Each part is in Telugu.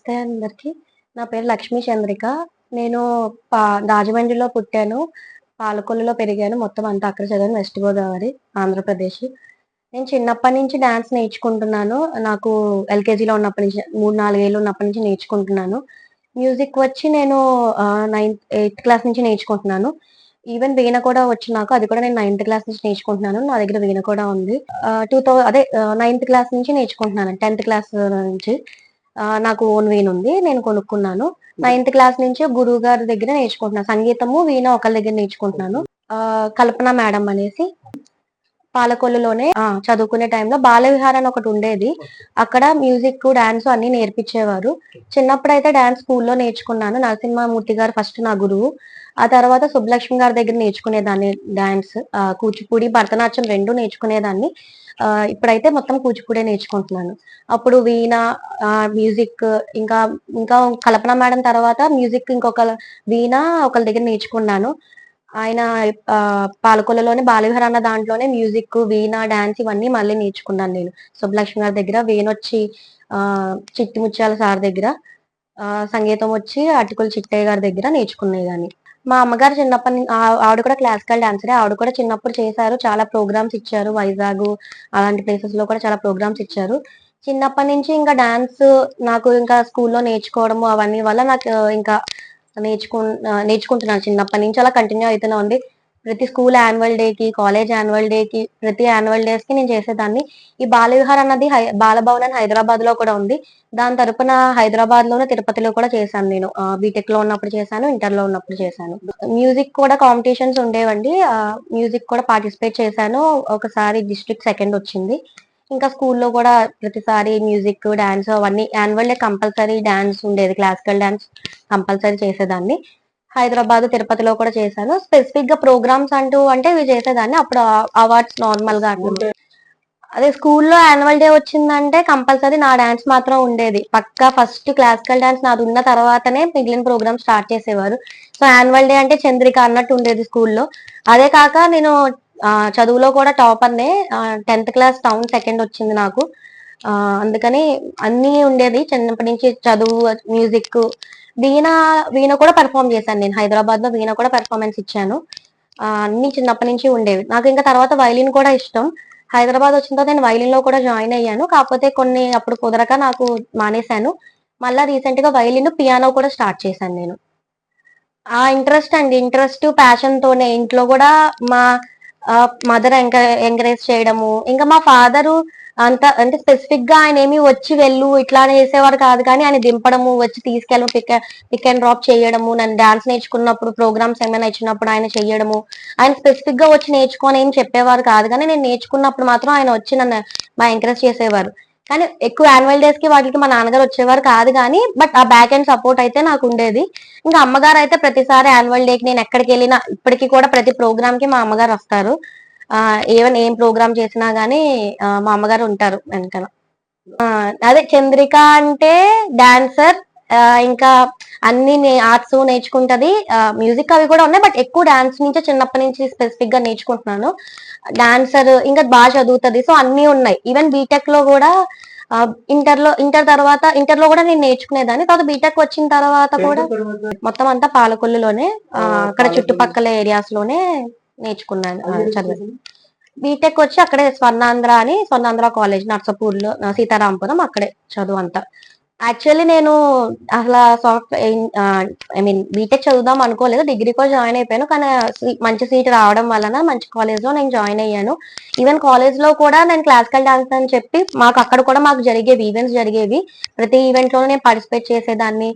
నమస్తే అందరికి. నా పేరు లక్ష్మీ చంద్రిక. నేను పా రాజమండ్రిలో పుట్టాను. పాలకొల్లులో పెరిగాను. మొత్తం అంతా అక్కడ చదివాను. వెస్ట్ గోదావరి, ఆంధ్రప్రదేశ్. నేను చిన్నప్పటి నుంచి డాన్స్ నేర్చుకుంటున్నాను. నాకు ఎల్‌కేజీలో ఉన్నప్పటి నుంచి 3, 4 ఏళ్ళు ఉన్నప్పటి నుంచి నేర్చుకుంటున్నాను. మ్యూజిక్ వచ్చి నేను ఎయిత్ క్లాస్ నుంచి నేర్చుకుంటున్నాను. ఈవెన్ వీణ కూడా వచ్చు నాకు. అది కూడా నేను నైన్త్ క్లాస్ నుంచి నేర్చుకుంటున్నాను. నా దగ్గర వీణ కూడా ఉంది. నైన్త్ క్లాస్ నుంచి నేర్చుకుంటున్నాను. 10థ్ క్లాస్ నుంచి. నాకు ఓన్ వీణ ఉంది. నేను కొనుక్కున్నాను. నైన్త్ క్లాస్ నుంచి గురువు గారి దగ్గర నేర్చుకుంటున్నాను. సంగీతము, వీణ ఒకళ్ళ దగ్గర నేర్చుకుంటున్నాను. కల్పన మేడం అనేసి పాలకొల్లులోనే చదువుకునే టైంలో బాలవిహార్ అని ఒకటి ఉండేది. అక్కడ మ్యూజిక్, డాన్స్ అన్ని నేర్పించేవారు. చిన్నప్పుడైతే డాన్స్ స్కూల్లో నేర్చుకున్నాను. నరసింహమూర్తి గారు ఫస్ట్ నా గురువు. ఆ తర్వాత సుబ్బలక్ష్మి గారి దగ్గర నేర్చుకునేదాన్ని డాన్స్. కూచిపూడి, భరతనాట్యం 2 నేర్చుకునేదాన్ని. ఇప్పుడైతే మొత్తం కూచిపూడే నేర్చుకుంటున్నాను. అప్పుడు వీణ, మ్యూజిక్ ఇంకా ఇంకా కల్పన మేడం తర్వాత మ్యూజిక్ వీణ ఒకళ్ళ దగ్గర నేర్చుకున్నాను. ఆయన పాలకొల్లులోనే బాలవిహార్ అన్న దాంట్లోనే మ్యూజిక్, వీణ, డాన్స్ ఇవన్నీ మళ్ళీ నేర్చుకున్నాను నేను. సుబ్బలక్ష్మి గారి దగ్గర, వీణొచ్చి చిట్టి ముత్యాల సార్ దగ్గర, సంగీతం వచ్చి అటుకుల చిట్టయ్య గారి దగ్గర నేర్చుకునేదాన్ని. మా అమ్మగారు చిన్నప్పటి ఆవిడ కూడా క్లాసికల్ డాన్సరే. ఆవిడ కూడా చిన్నప్పుడు చేశారు. చాలా ప్రోగ్రామ్స్ ఇచ్చారు. వైజాగ్ అలాంటి ప్లేసెస్ లో కూడా చాలా ప్రోగ్రామ్స్ ఇచ్చారు. చిన్నప్పటి నుంచి ఇంకా డాన్స్ నాకు ఇంకా స్కూల్లో నేర్చుకోవడము అవన్నీ వల్ల నాకు ఇంకా నేర్చుకుంటున్నాను. చిన్నప్పటి నుంచి అలా కంటిన్యూ అయితేనే ఉంది. ప్రతి స్కూల్ యాన్యువల్ డేకి, కాలేజ్ యాన్యువల్ డేకి, ప్రతి యాన్యువల్ డేస్ కి నేను చేసేదాన్ని. ఈ బాలవిహార్ అన్నది బాలభవన్ అని హైదరాబాద్ లో కూడా ఉంది. దాని తరపున హైదరాబాద్ లోను, తిరుపతిలో కూడా చేశాను నేను. బీటెక్ లో ఉన్నప్పుడు చేశాను, ఇంటర్ లో ఉన్నప్పుడు చేశాను. మ్యూజిక్ కూడా కాంపిటీషన్స్ ఉండేవండి. మ్యూజిక్ కూడా పార్టిసిపేట్ చేశాను. ఒకసారి డిస్ట్రిక్ట్ సెకండ్ వచ్చింది. ఇంకా స్కూల్లో కూడా ప్రతిసారి మ్యూజిక్, డాన్స్ అవన్నీ యాన్యువల్ డే కంపల్సరీ డాన్స్ ఉండేది. క్లాసికల్ డాన్స్ కంపల్సరీ చేసేదాన్ని. హైదరాబాద్, తిరుపతిలో కూడా చేశాను. స్పెసిఫిక్ గా ప్రోగ్రామ్స్ అంటూ అంటే ఇవి చేసేదాన్ని. అప్పుడు అవార్డ్స్ నార్మల్ గా అట్లా. అదే స్కూల్లో యాన్యువల్ డే వచ్చిందంటే కంపల్సరీ నా డాన్స్ మాత్రం ఉండేది. పక్కా ఫస్ట్ క్లాసికల్ డాన్స్ నాది ఉన్న తర్వాతనే మిగిలిన ప్రోగ్రామ్ స్టార్ట్ చేసేవారు. సో యాన్యువల్ డే అంటే చంద్రిక అన్నట్టు ఉండేది స్కూల్లో. అదే కాక నేను చదువులో కూడా టాపర్నే. 10th క్లాస్ టౌన్ సెకండ్ వచ్చింది నాకు. అందుకని అన్ని ఉండేది చిన్నప్పటి నుంచి. చదువు, మ్యూజిక్, వీణ వీణ కూడా పెర్ఫామ్ చేశాను నేను. హైదరాబాద్ లో వీణ కూడా పెర్ఫార్మెన్స్ ఇచ్చాను. అన్ని చిన్నప్పటి నుంచి ఉండేవి. నాకు ఇంకా తర్వాత వైలిన్ కూడా ఇష్టం. హైదరాబాద్ వచ్చిన తర్వాత నేను వైలిన్ లో కూడా జాయిన్ అయ్యాను. కాకపోతే కొన్ని అప్పుడు కుదరక నాకు మానేశాను. మళ్ళా రీసెంట్ గా వైలిన్, పియానో కూడా స్టార్ట్ చేశాను నేను. ఇంట్రెస్ట్ అండి. ఇంట్రెస్ట్, ప్యాషన్ తోనే ఇంట్లో కూడా మా మదర్ ఎంకరేజ్ చేయడము. ఇంకా మా ఫాదరు అంత అంటే స్పెసిఫిక్ గా ఆయన ఏమి వచ్చి వెళ్ళు ఇట్లానే చేసేవారు కాదు. కానీ ఆయన దింపడము, వచ్చి తీసుకెళ్ళడం, పిక్ అండ్ డ్రాప్ చేయడము, నన్ను డాన్స్ నేర్చుకున్నప్పుడు ప్రోగ్రామ్స్ ఏమైనా ఇచ్చినప్పుడు ఆయన చెయ్యడము. ఆయన స్పెసిఫిక్ గా వచ్చి నేర్చుకొని ఏం చెప్పేవారు కాదు. కానీ నేను నేర్చుకున్నప్పుడు మాత్రం ఆయన వచ్చి నన్ను బాగా ఎంకరేజ్ చేసేవారు. కానీ ఎక్కువ యాన్యువల్ డేస్ కి వాటికి మా నాన్నగారు వచ్చేవారు కాదు. కానీ బట్ ఆ బ్యాక్ అండ్ సపోర్ట్ అయితే నాకు ఉండేది. ఇంకా అమ్మగారు అయితే ప్రతిసారి యాన్యువల్ డేకి నేను ఎక్కడికి వెళ్ళినా ఇప్పటికీ కూడా ప్రతి ప్రోగ్రామ్ కి మా అమ్మగారు వస్తారు. ఈవెన్ ఏం ప్రోగ్రామ్ చేసినా గానీ మా అమ్మగారు ఉంటారు వెనకాల. అదే చంద్రిక అంటే డాన్సర్. ఇంకా అన్ని ఆర్ట్స్ నేర్చుకుంటది. మ్యూజిక్ అవి కూడా ఉన్నాయి. బట్ ఎక్కువ డాన్స్ నుంచే చిన్నప్పటి నుంచి స్పెసిఫిక్ గా నేర్చుకుంటున్నాను. డాన్సర్ ఇంకా బాగా చదువుతుంది. సో అన్ని ఉన్నాయి. ఈవెన్ బీటెక్ లో కూడా ఇంటర్ లో కూడా నేను నేర్చుకునేదాన్ని. తర్వాత బీటెక్ వచ్చిన తర్వాత కూడా మొత్తం అంతా పాలకొల్లులోనే అక్కడ చుట్టుపక్కల ఏరియాస్ లోనే నేర్చుకున్నాను. చదివాను. బీటెక్ వచ్చి అక్కడే స్వర్ణాంధ్ర కాలేజ్ నర్సపూర్ లో, సీతారాంపురం అక్కడే చదువు అంతా. యాక్చువల్లీ నేను అసలు బీటెక్ చదువుదాం అనుకోలేదు. డిగ్రీకో జాయిన్ అయిపోయాను. కానీ మంచి సీట్ రావడం వలన మంచి కాలేజ్ లో నేను జాయిన్ అయ్యాను. ఈవెన్ కాలేజ్ లో కూడా నేను క్లాసికల్ డాన్స్ అని చెప్పి అక్కడ కూడా మాకు ఈవెంట్స్ జరిగేవి. ప్రతి ఈవెంట్ లో నేను పార్టిసిపేట్ చేసేదాన్ని.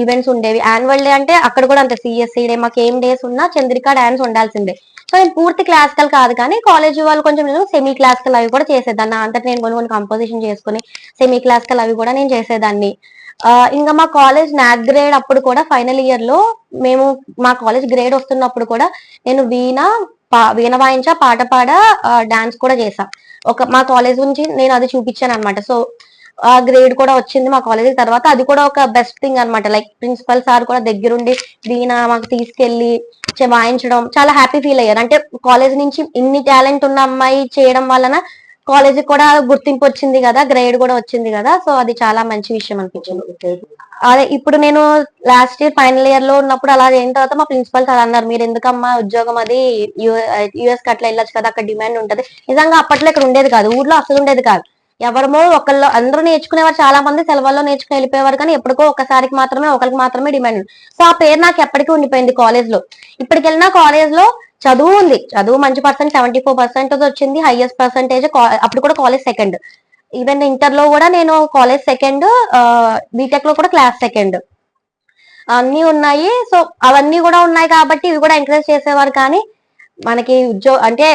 ఈవెంట్స్ ఉండేవి. యాన్యువల్ డే అంటే అక్కడ కూడా అంతే. సిఎస్సి డే మాకు ఏం డేస్ ఉన్నా చంద్రిక డాన్స్ ఉండాల్సిందే. సో నేను పూర్తి క్లాసికల్ కాదు, కానీ కాలేజ్ వాళ్ళు కొంచెం సెమీ క్లాసికల్ అవి కూడా చేసేదాన్ని. అంతటి నేను కొన్ని కంపోజిషన్ చేసుకుని సెమీ క్లాసికల్ అవి కూడా నేను చేసేదాన్ని. ఇంకా మా కాలేజ్ నాక్ గ్రేడ్ అప్పుడు కూడా ఫైనల్ ఇయర్ లో మా కాలేజ్ గ్రేడ్ వస్తున్నప్పుడు కూడా నేను వీణ వాయించా, పాట పాడా, డాన్స్ కూడా చేసా. మా కాలేజ్ నుంచి నేను అది చూపించాను అనమాట. సో ఆ గ్రేడ్ కూడా వచ్చింది మా కాలేజ్ తర్వాత. అది కూడా ఒక బెస్ట్ థింగ్ అనమాట. లైక్ ప్రిన్సిపల్ సార్ కూడా దగ్గరుండి వీణ మాకు తీసుకెళ్లి వాయించడం చాలా హ్యాపీ ఫీల్ అయ్యారు. అంటే కాలేజ్ నుంచి ఇన్ని టాలెంట్ ఉన్న అమ్మాయి చేయడం వలన కాలేజ్ కూడా గుర్తింపు వచ్చింది కదా, గ్రేడ్ కూడా వచ్చింది కదా, సో అది చాలా మంచి విషయం అనిపించింది. అదే ఇప్పుడు నేను లాస్ట్ ఇయర్ ఫైనల్ ఇయర్ లో ఉన్నప్పుడు అలా అయిన తర్వాత మా ప్రిన్సిపల్ సార్ అన్నారు, మీరు ఎందుకమ్మా ఉద్యోగం అది యుఎస్ కి అట్లా వెళ్ళొచ్చు కదా, అక్కడ డిమాండ్ ఉంటది. నిజంగా అప్పట్లో ఇక్కడ ఉండేది కాదు, ఊర్లో అసలు ఉండేది కాదు. ఎవరమో ఒకళ్ళు అందరూ నేర్చుకునేవారు, చాలా మంది సెలవుల్లో నేర్చుకుని వెళ్ళిపోయేవారు, కానీ ఎప్పటికో ఒకసారికి మాత్రమే ఒకరికి మాత్రమే డిమాండ్ ఉంది. సో ఆ పేరు నాకు ఎప్పటికీ ఉండిపోయింది కాలేజ్ లో. ఇప్పటికి వెళ్ళినా కాలేజ్ లో చదువు ఉంది, చదువు మంచి పర్సెంట్ 74% వచ్చింది, హైయెస్ట్ పర్సెంటేజ్. అప్పుడు కూడా కాలేజ్ సెకండ్, ఈవెన్ ఇంటర్ లో కూడా నేను కాలేజ్ సెకండ్, బీటెక్ లో కూడా క్లాస్ సెకండ్, అన్ని ఉన్నాయి. సో అవన్నీ కూడా ఉన్నాయి కాబట్టి ఇవి కూడా ఎంకరేజ్ చేసేవారు. కానీ మనకి ఉద్యోగం అంటే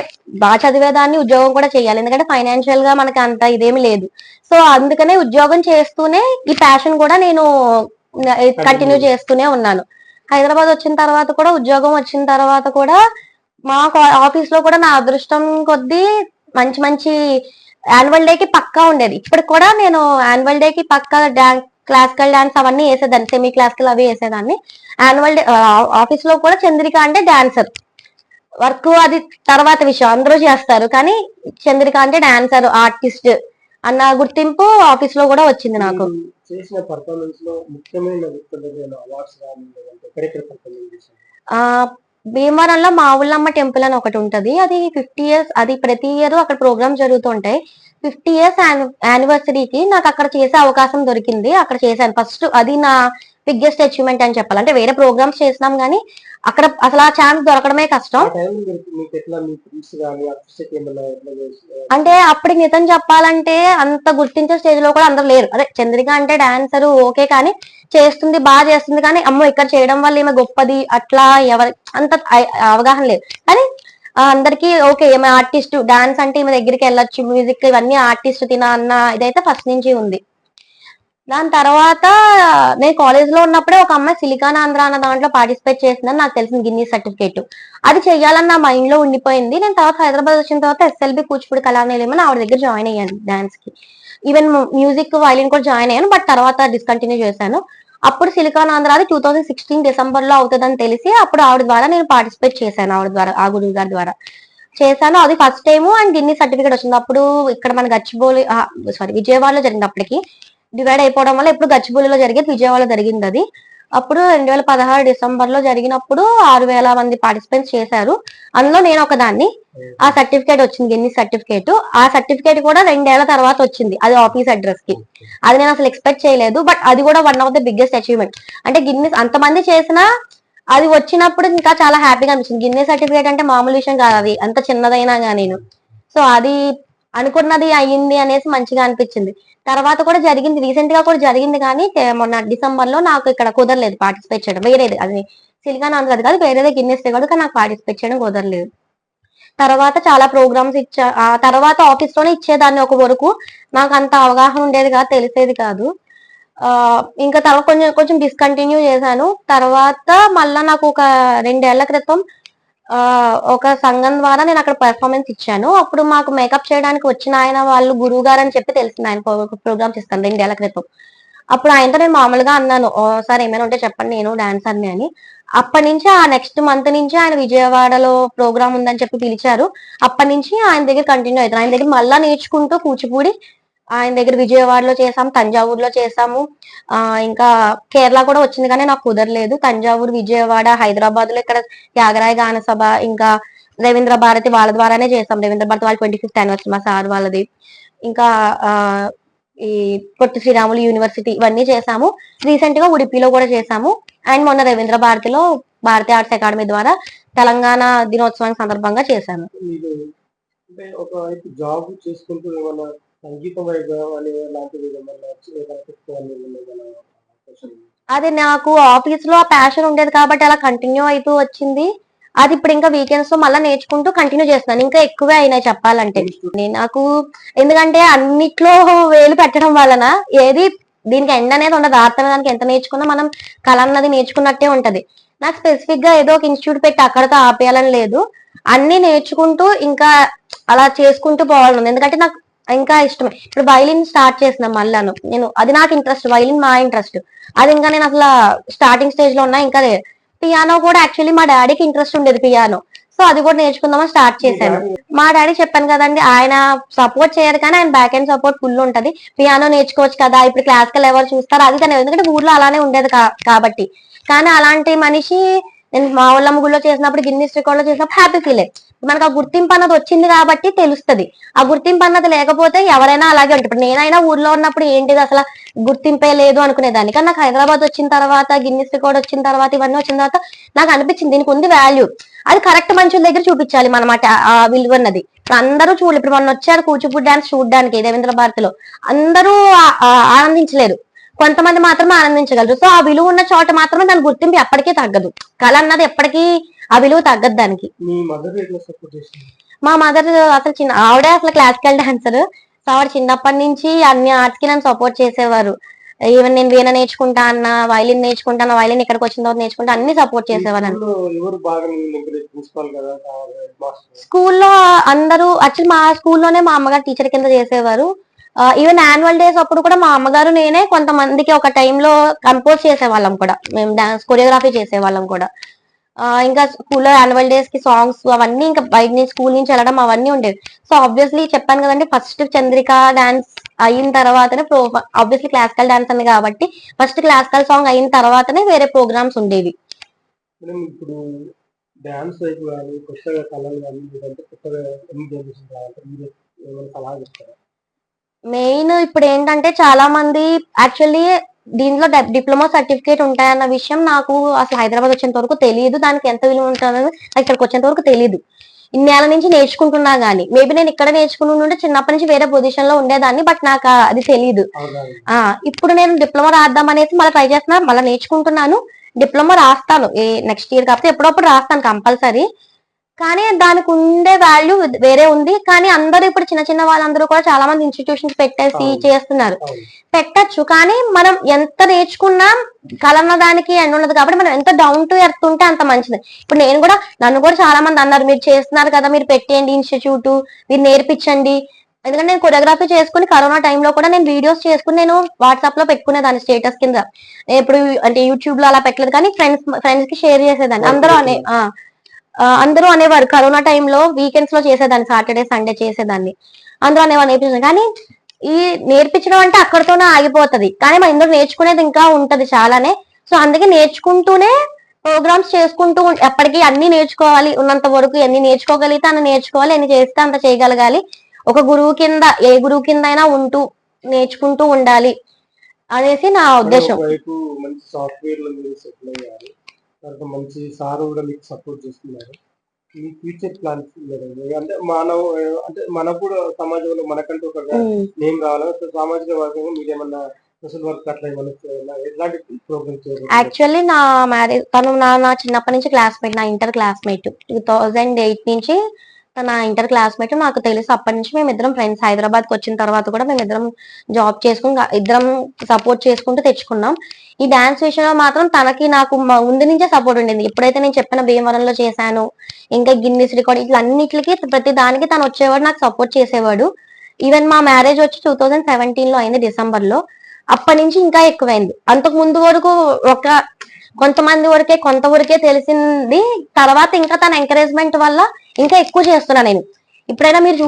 బాగా చదివేదాన్ని ఉద్యోగం కూడా చేయాలి, ఎందుకంటే ఫైనాన్షియల్ గా మనకి అంత ఇదేమి లేదు. సో అందుకనే ఉద్యోగం చేస్తూనే ఈ ప్యాషన్ కూడా నేను కంటిన్యూ చేస్తూనే ఉన్నాను. హైదరాబాద్ వచ్చిన తర్వాత కూడా, ఉద్యోగం వచ్చిన తర్వాత కూడా మా ఆఫీస్ లో కూడా నా అదృష్టం కొద్దీ మంచి మంచి యాన్యువల్ డే కి పక్కా ఉండేది. ఇప్పటికి కూడా నేను యాన్యువల్ డే కి పక్కా డాన్స్, క్లాసికల్ డాన్స్ అవన్నీ వేసేదాన్ని, సెమీ క్లాసికల్ అవి వేసేదాన్ని. యాన్యువల్ డే ఆఫీస్ లో కూడా చంద్రిక అంటే డాన్సర్, వర్క్ అది తర్వాత విషయం, అందరూ చేస్తారు, కానీ చంద్రిక అంటే డాన్సర్, ఆర్టిస్ట్ అన్న గుర్తింపు ఆఫీస్ లో కూడా వచ్చింది నాకు. చేసిన పర్ఫార్మెన్స్ లో ముఖ్యమైన అవార్డ్స్ ఆ భీమవరంలో మా ఊళ్ళమ్మ టెంపుల్ అని ఒకటి ఉంటది, అది 50 years, అది ప్రతి ఇయర్ అక్కడ ప్రోగ్రామ్ జరుగుతుంటాయి. 50 years యానివర్సరీకి నాకు అక్కడ చేసే అవకాశం దొరికింది, అక్కడ చేశాను ఫస్ట్. అది నా బిగ్గెస్ట్ అచీవ్మెంట్ అని చెప్పాలి. అంటే వేరే ప్రోగ్రామ్స్ చేసినాం కానీ అక్కడ అసలు ఆ ఛాన్స్ దొరకడమే కష్టం. అంటే అప్పటికి నిజం చెప్పాలంటే అంత గుర్తించే స్టేజ్ లో కూడా అందరు లేరు. అదే చంద్రిక అంటే డాన్సర్ ఓకే, కానీ చేస్తుంది, బాగా చేస్తుంది, కానీ అమ్మో ఇక్కడ చేయడం వల్ల ఈమె గొప్పది అట్లా ఎవరి అంత అవగాహన లేదు. కానీ అందరికి ఓకే, ఈమె ఆర్టిస్ట్, డాన్స్ అంటే ఈమె దగ్గరికి వెళ్ళొచ్చు, మ్యూజిక్ ఇవన్నీ ఆర్టిస్ట్ తిన అన్న ఇదైతే ఫస్ట్ నుంచి ఉంది. దాని తర్వాత నేను కాలేజ్ లో ఉన్నప్పుడే ఒక అమ్మాయి సిలికాన్ ఆంధ్ర అన్న దాంట్లో పార్టిసిపేట్ చేసిందని నాకు తెలిసిన గిన్నీ సర్టిఫికేట్, అది చెయ్యాలని నా మైండ్ లో ఉండిపోయింది. నేను తర్వాత హైదరాబాద్ వచ్చిన తర్వాత ఎస్ఎల్బి కూచిపూడి కళానిలయం ఆవిడ దగ్గర జాయిన్ అయ్యాను డాన్స్ కి. ఈవెన్ మ్యూజిక్, వైలిన్ కూడా జాయిన్ అయ్యాను, బట్ తర్వాత డిస్కంటిన్యూ చేశాను. అప్పుడు సిలికాన్ ఆంధ్ర అది 2016 డిసెంబర్ లో అవుతుందని తెలిసి అప్పుడు ఆవిడ ద్వారా నేను పార్టిసిపేట్ చేశాను, ఆవిడ ద్వారా, ఆ గురువు గారి ద్వారా చేశాను. అది first time, and Ginny certificate వచ్చింది. అప్పుడు ఇక్కడ మన గచ్చిబౌలి, సారీ విజయవాడలో జరిగింది, అప్పటికి డివైడ్ అయిపోవడం వల్ల ఇప్పుడు గచ్చిబౌలిలో జరిగేది విజయవాడలో జరిగింది అది. అప్పుడు 2016 డిసెంబర్ లో జరిగినప్పుడు 6,000 మంది పార్టిసిపెంట్స్ చేశారు, అందులో నేను ఒకదాన్ని. ఆ సర్టిఫికేట్ వచ్చింది, గిన్నీ సర్టిఫికేట్. ఆ సర్టిఫికేట్ కూడా 2 ఏళ్ల తర్వాత వచ్చింది, అది ఆఫీస్ అడ్రస్ కి. అది నేను అసలు ఎక్స్పెక్ట్ చేయలేదు, బట్ అది కూడా one of the biggest achievement. అంటే గిన్నీస్ అంతమంది చేసినా అది వచ్చినప్పుడు ఇంకా చాలా హ్యాపీగా అనిపించింది. గిన్నీ సర్టిఫికేట్ అంటే మామూలు విషయం కాదు, అది అంత చిన్నదైనా నేను. సో అది అనుకున్నది అయ్యింది అనేసి మంచిగా అనిపించింది. తర్వాత కూడా జరిగింది, రీసెంట్ గా కూడా జరిగింది, కానీ మొన్న డిసెంబర్ లో నాకు ఇక్కడ కుదరలేదు పార్టిసిపేట్ చేయడం. వేరేది, అది సిలికాన్ ఆంధ్రది కాదు, వేరేదే గిన్నెస్ రికార్డు, కానీ నాకు పార్టిసిపేట్ చేయడం కుదరలేదు. తర్వాత చాలా ప్రోగ్రామ్స్ ఇచ్చా, ఆ తర్వాత ఆఫీస్ లోనే ఇచ్చేదాన్ని ఒక వరకు, నాకు అంత అవగాహన ఉండేది కాదు, తెలిసేది కాదు. ఇంకా తర్వాత కొంచెం కొంచెం డిస్కంటిన్యూ చేశాను. తర్వాత మళ్ళా నాకు ఒక 2 ఏళ్ల క్రితం ఒక సంఘం ద్వారా నేను అక్కడ పెర్ఫార్మెన్స్ ఇచ్చాను. అప్పుడు మాకు మేకప్ చేయడానికి వచ్చిన ఆయన వాళ్ళు గురువు గారు అని చెప్పి తెలిసింది, ఆయన ప్రోగ్రామ్స్ ఇస్తాను 2 ఏళ్ల క్రితం. అప్పుడు ఆయనతో నేను మామూలుగా అన్నాను, సార్ ఏమైనా ఉంటే చెప్పండి, నేను డాన్సర్ని అని. అప్పటి నుంచి ఆ నెక్స్ట్ మంత్ నుంచి ఆయన విజయవాడలో ప్రోగ్రామ్ ఉందని చెప్పి పిలిచారు. అప్పటి నుంచి ఆయన దగ్గర కంటిన్యూ అవుతాను, ఆయన దగ్గర మళ్ళా నేర్చుకుంటూ కూచిపూడి ఆయన దగ్గర విజయవాడలో చేసాము, తంజావూరులో చేసాము, ఇంకా కేరళ కూడా వచ్చింది, కానీ నాకు కుదరలేదు. తంజావూరు, విజయవాడ, హైదరాబాద్ లో ఇక్కడ త్యాగరాయ గాన సభ, ఇంకా రవీంద్ర భారతి వాళ్ళ ద్వారానే చేసాం. రవీంద్ర భారతి వాళ్ళ 25th యానివర్సరీ, మా సార్ వాళ్ళది. ఇంకా ఈ పొట్టి శ్రీరాములు యూనివర్సిటీ, ఇవన్నీ చేసాము. రీసెంట్ గా ఉడిపిలో కూడా చేసాము, అండ్ మొన్న రవీంద్ర భారతిలో భారతీయ ఆర్ట్స్ అకాడమీ ద్వారా తెలంగాణ దినోత్సవం సందర్భంగా చేశాను. జాబ్ చేసుకుంటూ సంగీతం అది నాకు ఆఫీస్ లో ప్యాషన్ ఉండేది కాబట్టి అలా కంటిన్యూ అవుతూ వచ్చింది. అది ఇప్పుడు ఇంకా వీకెండ్స్ లో మళ్ళీ నేర్చుకుంటూ కంటిన్యూ చేస్తున్నాను, ఇంకా ఎక్కువే అయినాయి చెప్పాలంటే. నాకు ఎందుకంటే అన్నిట్లో వేలు పెట్టడం వలన ఏది దీనికి ఎండ్ అనేది ఉండదు, దానికి ఎంత నేర్చుకున్నా మనం కళ అన్నది నేర్చుకున్నట్టే ఉంటది. నాకు స్పెసిఫిక్ గా ఏదో ఒక ఇన్స్టిట్యూట్ పెట్టి అక్కడతో ఆపేయాలని లేదు, అన్ని నేర్చుకుంటూ ఇంకా అలా చేసుకుంటూ పోవాలను. ఎందుకంటే నాకు ఇంకా ఇష్టమే. ఇప్పుడు వైలిన్ స్టార్ట్ చేసిన మళ్ళాను నేను, అది నాకు ఇంట్రెస్ట్, వైలిన్ మా ఇంట్రెస్ట్, అది ఇంకా నేను అసలు స్టార్టింగ్ స్టేజ్ లో ఉన్నా. ఇంకా పియానో కూడా యాక్చువల్లీ మా డాడీకి ఇంట్రెస్ట్ ఉండేది పియానో, సో అది కూడా నేర్చుకుందామని స్టార్ట్ చేశాను. మా డాడీ చెప్పాను కదండి, ఆయన సపోర్ట్ చేయరు కానీ ఆయన బ్యాక్ ఎండ్ సపోర్ట్ ఫుల్ ఉంటది. పియానో నేర్చుకోవచ్చు కదా, ఇప్పుడు క్లాసికల్ ఎవరు చూస్తారు అది తను, ఎందుకంటే ఊర్లో అలానే ఉండేది కాబట్టి. కానీ అలాంటి మనిషి నేను మా ఊళ్ళమ్మ గుడిలో చేసినప్పుడు, గిన్నీస్ రికార్డ్ లో చేసినప్పుడు హ్యాపీ ఫీల్ అయ్యి, మనకు ఆ గుర్తింపు అన్నది వచ్చింది కాబట్టి తెలుస్తుంది. ఆ గుర్తింపు అన్నది లేకపోతే ఎవరైనా అలాగే ఉంటారు. ఇప్పుడు నేనైనా ఊర్లో ఉన్నప్పుడు ఏంటిది అసలు గుర్తింపే లేదు అనుకునేదాన్ని, కానీ నాకు హైదరాబాద్ వచ్చిన తర్వాత, గిన్నీస్ రికార్డ్ వచ్చిన తర్వాత, ఇవన్నీ వచ్చిన తర్వాత నాకు అనిపించింది దీనికి ఉంది వాల్యూ. అది కరెక్ట్ మనుషుల దగ్గర చూపించాలి మనమాట ఆ విలువ అన్నది. ఇప్పుడు అందరూ చూడలేదు. ఇప్పుడు మొన్న వచ్చారు కూచిపూడి డాన్స్ చూడడానికి దేవేంద్ర భారతిలో, అందరూ ఆనందించలేరు, కొంతమంది మాత్రమే ఆనందించగలరు. సో ఆ విలువ ఉన్న చోట మాత్రమే దాని గుర్తింపు ఎప్పటికీ తగ్గదు. కళ అన్నది ఎప్పటికీ ఆ విలువ తగ్గదు దానికి. మా మదర్ అసలు ఆవిడే అసలు క్లాసికల్ డాన్సర్. సో ఆవిడ చిన్నప్పటి నుంచి అన్ని ఆర్ట్స్ కి నన్ను సపోర్ట్ చేసేవారు. ఈవెన్ నేను వీణ నేర్చుకుంటా అన్న, వైలిన్ నేర్చుకుంటాను, వైలిన్ ఇక్కడికి వచ్చిన తర్వాత నేర్చుకుంటా, అన్ని సపోర్ట్ చేసేవారు. స్కూల్లో అందరూ యాక్చువల్లీ మా స్కూల్లోనే మా అమ్మగారు టీచర్ కింద చేసేవారు. ఈవెన్ యాన్యువల్ డేస్ అప్పుడు కూడా మా అమ్మగారు నేనే కొంతమందికి ఒక టైంలో కంపోజ్ చేసేవాళ్ళం కూడా, మేము డాన్స్ కొరియోగ్రఫీ చేసేవాళ్ళం కూడా. ఇంకా స్కూల్లో యాన్యువల్ డేస్ కి సాంగ్స్ అవన్నీ ఇంకా బయట నుంచి స్కూల్ నుంచి వెళ్ళడం అవన్నీ ఉండేవి. సో ఆబ్వియస్లీ చెప్పాను కదండి, ఫస్ట్ చంద్రిక డాన్స్ అయిన తర్వాతనే ఆబ్వియస్లీ క్లాసికల్ డాన్స్ అని కాబట్టి ఫస్ట్ క్లాసికల్ సాంగ్ అయిన తర్వాతనే వేరే ప్రోగ్రామ్స్ ఉండేవి. ఇప్పుడు డాన్స్ వైపు కానీ కొత్తగా కళలు కానీ కొత్తగా సలహా చెప్తారా? మెయిన్ ఇప్పుడు ఏంటంటే చాలా మంది యాక్చువల్లీ దీంట్లో డిప్లొమా సర్టిఫికేట్ ఉంటాయన్న విషయం నాకు అసలు హైదరాబాద్ వచ్చేంత వరకు తెలియదు. దానికి ఎంత విలువ ఉంటుందని ఇక్కడికి వచ్చేంత వరకు తెలియదు. ఇన్నేళ్ల నుంచి నేర్చుకుంటున్నా గానీ, మేబీ నేను ఇక్కడ నేర్చుకుని ఉంటే చిన్నప్పటి నుంచి వేరే పొజిషన్ లో ఉండేదాన్ని, బట్ నాకు అది తెలియదు. ఇప్పుడు నేను డిప్లొమా రాద్దాం అనేసి మళ్ళీ ట్రై చేస్తున్నా, మళ్ళీ నేర్చుకుంటున్నాను. డిప్లొమా రాస్తాను నెక్స్ట్ ఇయర్, కాకపోతే ఎప్పుడప్పుడు రాస్తాను కంపల్సరీ. కానీ దానికి ఉండే వాల్యూ వేరే ఉంది. కానీ అందరూ ఇప్పుడు చిన్న చిన్న వాళ్ళందరూ కూడా చాలా మంది ఇన్స్టిట్యూషన్స్ పెట్టేసి చేస్తున్నారు. పెట్టచ్చు, కానీ మనం ఎంత నేర్చుకున్నా కలన్న దానికి ఎండ్ ఉండదు కాబట్టి మనం ఎంత డౌన్ టు ఎర్త్ ఉంటే అంత మంచిది. ఇప్పుడు నేను కూడా, నన్ను కూడా చాలా మంది అన్నారు, మీరు చేస్తున్నారు కదా, మీరు పెట్టేయండి ఇన్స్టిట్యూట్, మీరు నేర్పించండి. ఎందుకంటే నేను కొరియోగ్రఫీ చేసుకుని కరోనా టైంలో కూడా నేను వీడియోస్ చేసుకుని నేను వాట్సాప్ లో పెట్టుకునేదాన్ని స్టేటస్ కింద. ఎప్పుడు అంటే యూట్యూబ్ లో అలా పెట్టలేదు, కానీ ఫ్రెండ్స్ కి షేర్ చేసేదాన్ని. అందరూ అనేవారు కరోనా టైంలో వీకెండ్స్ లో చేసేదాన్ని, సాటర్డే సండే చేసేదాన్ని. అందరూ అనేవారు నేర్పించారు, కానీ ఈ నేర్పించడం అంటే అక్కడితోనే ఆగిపోతది, కానీ మన ఇందులో నేర్చుకునేది ఇంకా ఉంటది చాలానే. సో అందుకే నేర్చుకుంటూనే ప్రోగ్రామ్స్ చేసుకుంటూ ఎప్పటికీ అన్ని నేర్చుకోవాలి, ఉన్నంత వరకు ఎన్ని నేర్చుకోగలిగితే అన్ని నేర్చుకోవాలి, ఎన్ని చేస్తే అంత చేయగలగాలి. ఒక గురువు కింద, ఏ గురువు కింద అయినా ఉంటూ నేర్చుకుంటూ ఉండాలి అనేసి నా ఉద్దేశం. మంచి సార్ కూడా మీకు సపోర్ట్ చేస్తున్నారు. మీ ఫ్యూచర్ ప్లాన్స్ అంటే మనకు కూడా సమాజంలో మనకంటూ ఒక నేమ్ రావాలి, సామాజిక వర్గంగా మీరేమన్నా సోషల్ వర్క్ అట్లా ఎట్లాంటి ప్రోగ్రామ్స్? యాక్చువల్లీ నా మ్యారేజ్, తను నా చిన్నప్పటి నుంచి క్లాస్మేట్, నా ఇంటర్ క్లాస్మేట్. 2008 నుంచి తన ఇంటర్ క్లాస్మేట్. నాకు తెలుసు అప్పటి నుంచి మేమిద్దరం ఫ్రెండ్స్. హైదరాబాద్ కి వచ్చిన తర్వాత కూడా మేమిద్దరం జాబ్ చేసుకుని ఇద్దరం సపోర్ట్ చేసుకుంటూ తెచ్చుకున్నాం. ఈ డాన్స్ విషయంలో మాత్రం తనకి నాకు ముందు నుంచే సపోర్ట్ ఉండేది. ఎప్పుడైతే నేను చెప్పిన భీమవరంలో చేశాను, ఇంకా గిన్నిస్ రికార్డ్, ఇట్లా అన్నిటికి ప్రతి దానికి తను వచ్చేవాడు, నాకు సపోర్ట్ చేసేవాడు. ఈవెన్ మా మ్యారేజ్ వచ్చి 2017 లో అయింది, డిసెంబర్ లో. అప్పటి నుంచి ఇంకా ఎక్కువైంది. అంతకు ముందు వరకు కొంతవరకే తెలిసింది. తర్వాత ఇంకా తన ఎంకరేజ్మెంట్ వల్ల ఇంకా ఎక్కువ చేస్తున్నా నేను. ఇప్పుడైనా మీరు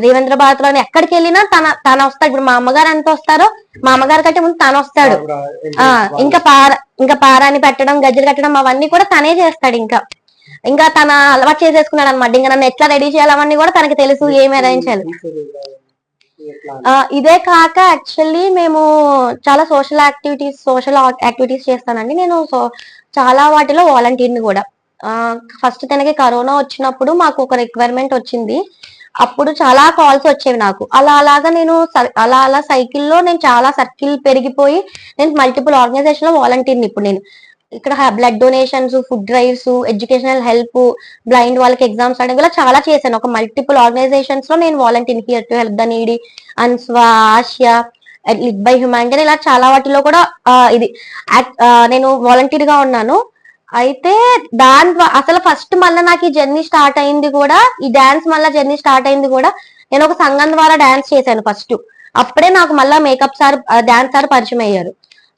దేవేంద్ర భారతిలో ఎక్కడికి వెళ్ళినా తన వస్తాడు. ఇప్పుడు మా అమ్మగారు ఎంత వస్తారో, మా అమ్మగారి కంటే ముందు తను వస్తాడు. ఇంకా పారాని పెట్టడం, గజ్జలు కట్టడం అవన్నీ కూడా తనే చేస్తాడు. ఇంకా తన అలవాటు చేసేసుకున్నాడు అనమాట. ఇంకా నన్ను ఎట్లా రెడీ చేయాలి అవన్నీ కూడా తనకి తెలుసు, ఏమి అరేంజ్ చేయాలి. ఇదే కాక యాక్చువల్లీ మేము చాలా సోషల్ యాక్టివిటీస్ చేస్తానండి నేను. చాలా వాటిలో వాలంటీర్ని కూడా. ఫస్ట్ తనకి కరోనా వచ్చినప్పుడు మాకు ఒక రిక్వైర్మెంట్ వచ్చింది. అప్పుడు చాలా కాల్స్ వచ్చేవి నాకు. అలాగా నేను అలా సైకిల్లో నేను చాలా సర్కిల్ పెరిగిపోయి నేను మల్టిపుల్ ఆర్గనైజేషన్ లో వాలంటీర్ని. ఇప్పుడు నేను ఇక్కడ blood donations, food drives, educational help, blind వాళ్ళకి ఎగ్జామ్స్ అనేవి ఇలా చాలా చేశాను. ఒక మల్టిపుల్ ఆర్గనైజేషన్స్ లో నేను volunteer, here to help the needy, అన్స్వా, ఆసియా, లిడ్ బై హ్యుమానిటీ, ఇలా చాలా వాటిలో కూడా నేను వాలంటీర్ గా ఉన్నాను. అయితే అసలు ఫస్ట్ మళ్ళీ నాకు ఈ జర్నీ స్టార్ట్ అయింది కూడా, ఈ డాన్స్ మళ్ళీ జర్నీ స్టార్ట్ అయింది కూడా నేను ఒక సంఘం ద్వారా డాన్స్ చేశాను ఫస్ట్. అప్పుడే నాకు మళ్ళీ మేకప్ సార్, డాన్స్ సార్ పరిచయం అయ్యారు.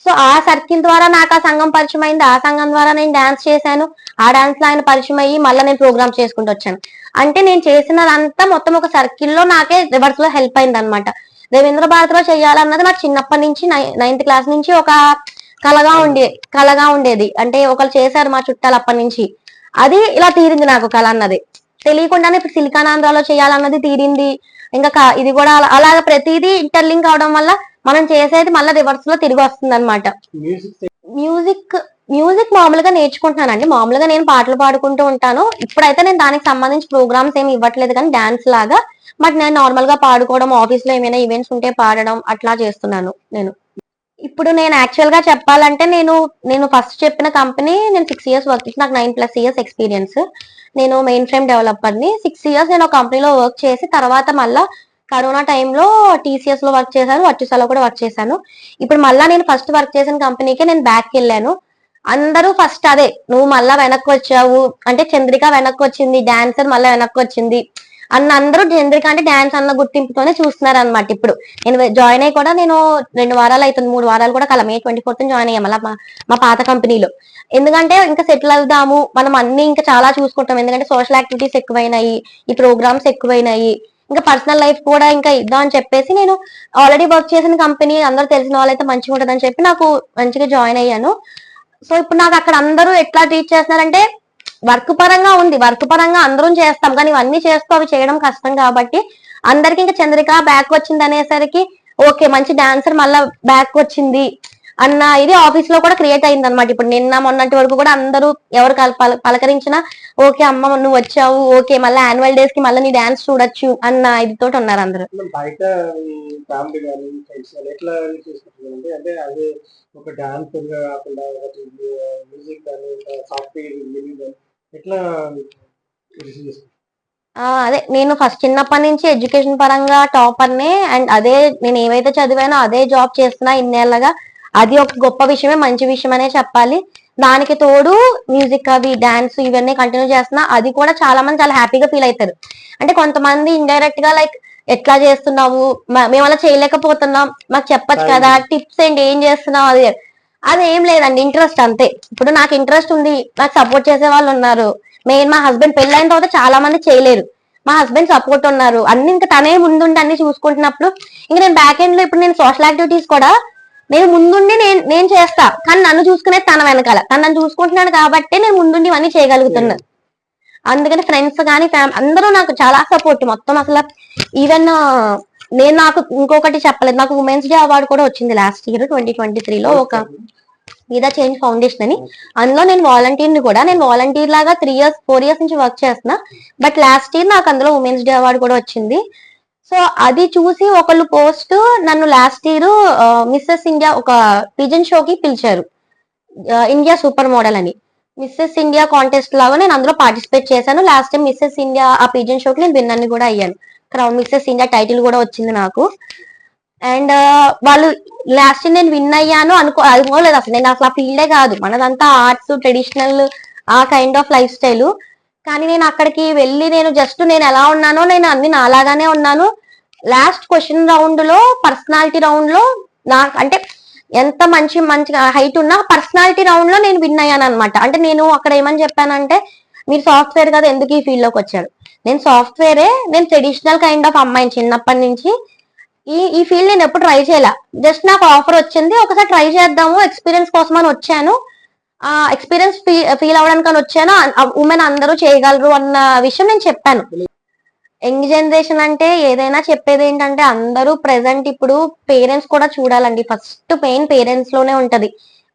సో ఆ సర్కిల్ ద్వారా నాకు ఆ సంఘం పరిచయం అయింది. ఆ సంఘం ద్వారా నేను డాన్స్ చేశాను. ఆ డాన్స్ లో ఆయన పరిచయం అయ్యి మళ్ళీ నేను ప్రోగ్రామ్స్ చేసుకుంటూ వచ్చాను. అంటే నేను చేసినదంతా మొత్తం ఒక సర్కిల్ లో నాకే రివర్స్ లో హెల్ప్ అయింది అనమాట. రవీంద్ర భారతిలో చేయాలన్నది నాకు చిన్నప్పటి నుంచి 9th క్లాస్ నుంచి ఒక కలగా ఉండేది. అంటే ఒకరు చేశారు మా చుట్టాలు అప్పటి నుంచి. అది ఇలా తీరింది నాకు కళ అన్నది. తెలియకుండానే ఇప్పుడు సిలికానాంధ్రాలో చేయాలన్నది తీరింది. ఇంకా ఇది కూడా అలాగ ప్రతిదీ ఇంటర్లింక్ అవడం వల్ల మనం చేసేది మళ్ళీ రివర్స్ లో తిరిగి వస్తుంది అనమాట. మ్యూజిక్ మ్యూజిక్ మామూలుగా నేర్చుకుంటున్నానండి. మామూలుగా నేను పాటలు పాడుకుంటూ ఉంటాను. ఇప్పుడైతే నేను దానికి సంబంధించి ప్రోగ్రామ్స్ ఏమి ఇవ్వట్లేదు కానీ డాన్స్ లాగా. బట్ నేను నార్మల్ గా పాడుకోవడం, ఆఫీస్ లో ఏమైనా ఈవెంట్స్ ఉంటే పాడడం అట్లా చేస్తున్నాను నేను. ఇప్పుడు నేను యాక్చువల్ గా చెప్పాలంటే నేను ఫస్ట్ చెప్పిన కంపెనీ నేను 6 years వర్క్ చేసి నాకు 9+ years ఎక్స్పీరియన్స్. నేను మెయిన్ ఫ్రేమ్ డెవలపర్ ని. 6 years నేను ఒక కంపెనీలో వర్క్ చేసి తర్వాత మళ్ళా కరోనా టైంలో టీసీఎస్ లో వర్క్ చేశాను, వర్చుసలో కూడా వర్క్ చేశాను. ఇప్పుడు మళ్ళా నేను ఫస్ట్ వర్క్ చేసిన కంపెనీకి నేను బ్యాక్ వెళ్ళాను. అందరూ ఫస్ట్ అదే నువ్వు మళ్ళా వెనక్కి వచ్చావు అంటే చంద్రిక వెనక్కి వచ్చింది, డాన్సర్ మళ్ళీ వెనక్కి వచ్చింది అన్న అందరూ చంద్రిక అంటే డాన్స్ అన్న గుర్తింపుతోనే చూస్తున్నారు అనమాట. ఇప్పుడు నేను జాయిన్ అయ్యి కూడా నేను 2 వారాలు అవుతుంది, 3 వారాలు కూడా కల May 24th జాయిన్ అయ్యాం మళ్ళీ మా పాత కంపెనీలో. ఎందుకంటే ఇంకా సెటిల్ అవుదాము, మనం అన్ని ఇంకా చాలా చూసుకుంటాం. ఎందుకంటే సోషల్ యాక్టివిటీస్ ఎక్కువైనాయి, ఈ ప్రోగ్రామ్స్ ఎక్కువైనాయి, ఇంకా పర్సనల్ లైఫ్ కూడా ఇంకా ఇద్దాం అని చెప్పేసి నేను ఆల్రెడీ వర్క్ చేసిన కంపెనీ అందరూ తెలిసిన వాళ్ళైతే మంచిగా ఉంటుందని చెప్పి నాకు మంచిగా జాయిన్ అయ్యాను. సో ఇప్పుడు నాకు అక్కడ అందరూ ఎట్లా ట్రీట్ చేస్తున్నారంటే వర్క్ పరంగా ఉంది, వర్క్ పరంగా అందరం చేస్తాం కానీ ఇవన్నీ చేస్తూ అవి చేయడం కష్టం కాబట్టి అందరికి ఇంకా చంద్రిక బ్యాక్ వచ్చింది అనేసరికి ఓకే మంచి డాన్సర్ మళ్ళా బ్యాక్ వచ్చింది అన్న ఇది ఆఫీస్ లో కూడా క్రియేట్ అయింది అనమాట. ఇప్పుడు నిన్న మొన్నటి వరకు కూడా అందరూ ఎవరు పలకరించినా ఓకే అమ్మ నువ్వు వచ్చావు, ఓకే మళ్ళీ యాన్యువల్ డేస్ కి మళ్ళీ నీ డాన్స్ చూడొచ్చు అన్న ఇది తోటి ఉన్నారు అందరూ. బయట ఫ్యామిలీ కానీ ఫ్రెండ్స్ కానీ ఎట్లా చేసుకుంటున్నారంటే అంటే అదే ఒక డాన్సర్ గా కాకుండా మ్యూజిక్ కానీ సాఫ్ట్వేర్ ఇంజనీరింగ్ కానీ ఎట్లా రిసీవ్ చేసుకుంటారు? అదే నేను ఫస్ట్ చిన్నప్పటి నుంచి ఎడ్యుకేషన్ పరంగా టాపర్ నే. అండ్ అదే నేను ఏవైతే చదివానో అదే జాబ్ చేస్తున్నా ఇన్నేళ్లగా. అది ఒక గొప్ప విషయమే, మంచి విషయం అనే చెప్పాలి. దానికి తోడు మ్యూజిక్ అవి డాన్స్ ఇవన్నీ కంటిన్యూ చేస్తున్నా. అది కూడా చాలా మంది చాలా హ్యాపీగా ఫీల్ అవుతారు. అంటే కొంతమంది ఇండైరెక్ట్ గా లైక్ ఎట్లా చేస్తున్నావు, మేము అలా చేయలేకపోతున్నాం, మాకు చెప్పొచ్చు కదా, టిప్స్ ఏంటి, ఏం చేస్తున్నావు, అది ఏం లేదండి, ఇంట్రెస్ట్ అంతే. ఇప్పుడు నాకు ఇంట్రెస్ట్ ఉంది, నాకు సపోర్ట్ చేసే వాళ్ళు ఉన్నారు. మెయిన్ మా హస్బెండ్ పెళ్ళైన తర్వాత చాలా మంది చేయలేరు, మా హస్బెండ్ సపోర్ట్ ఉన్నారు. అన్ని ఇంకా తనే ముందుండి అన్ని చూసుకుంటున్నప్పుడు ఇంకా నేను బ్యాక్ ఎండ్ లో ఇప్పుడు నేను సోషల్ యాక్టివిటీస్ కూడా నేను ముందుండి నేను చేస్తా, కానీ నన్ను చూసుకునేది తన వెనకాల. తను నన్ను చూసుకుంటున్నాడు కాబట్టి నేను ముందుండి ఇవన్నీ చేయగలుగుతున్నాను. అందుకని ఫ్రెండ్స్ కానీ ఫ్యామిలీ అందరూ నాకు చాలా సపోర్ట్ మొత్తం. అసలు ఈవెన్ నేను నాకు ఇంకొకటి చెప్పలేదు, నాకు ఉమెన్స్ డే అవార్డు కూడా వచ్చింది లాస్ట్ ఇయర్ 2023లో ఒక మీద చేంజ్ ఫౌండేషన్ అని. అందులో నేను వాలంటీర్ని కూడా. నేను వాలంటీర్ లాగా 4 years నుంచి వర్క్ చేస్తున్నా. బట్ లాస్ట్ ఇయర్ నాకు అందులో ఉమెన్స్ డే అవార్డు కూడా వచ్చింది. సో అది చూసి ఒకళ్ళు పోస్ట్ నన్ను లాస్ట్ ఇయర్ మిస్సెస్ ఇండియా ఒక పిజన్ షోకి పిలిచారు, ఇండియా సూపర్ మోడల్ అని. మిస్సెస్ ఇండియా కాంటెస్ట్ లాగా నేను అందులో పార్టిసిపేట్ చేశాను. లాస్ట్ టైం మిస్సెస్ ఇండియా ఆ పిజన్ షోకి నేను విన్నర్ని కూడా అయ్యాను. క్రౌన్ మిస్సెస్ ఇండియా టైటిల్ కూడా వచ్చింది నాకు. అండ్ వాళ్ళు లాస్ట్ నేను విన్ అయ్యాను అనుకోలేదు అసలు. నేను అసలు ఆ ఫీల్డే కాదు, మనదంతా ఆర్ట్స్ ట్రెడిషనల్ ఆ కైండ్ ఆఫ్ లైఫ్ స్టైల్. కానీ నేను అక్కడికి వెళ్ళి నేను ఎలా ఉన్నానో నేను అన్ని నాలాగానే ఉన్నాను. లాస్ట్ క్వశ్చన్ రౌండ్ లో పర్సనాలిటీ రౌండ్ లో అంటే ఎంత మంచిగా హైట్ ఉన్నా పర్సనాలిటీ రౌండ్ లో నేను విన్ అయ్యాను అనమాట. అంటే నేను అక్కడ ఏమని చెప్పానంటే మీరు సాఫ్ట్వేర్ కదా ఎందుకు ఈ ఫీల్డ్ లోకి వచ్చారు, నేను సాఫ్ట్వేరే, నేను ట్రెడిషనల్ కైండ్ ఆఫ్ అమ్మాయిని చిన్నప్పటి నుంచి. ఈ ఫీల్డ్ నేను ఎప్పుడు ట్రై చేయాల, జస్ట్ నాకు ఆఫర్ వచ్చింది ఒకసారి ట్రై చేద్దాము ఎక్స్పీరియన్స్ కోసం అని వచ్చాను. ఆ ఎక్స్పీరియన్స్ ఫీల్ అవడానికి అని వచ్చాను. ఉమెన్ అందరూ చేయగలరు అన్న విషయం నేను చెప్పాను. యంగ్ జనరేషన్ అంటే ఏదైనా చెప్పేది ఏంటంటే అందరూ ప్రెసెంట్ ఇప్పుడు పేరెంట్స్ కూడా చూడాలండి. ఫస్ట్ పెయిన్ పేరెంట్స్ లోనే ఉంటది.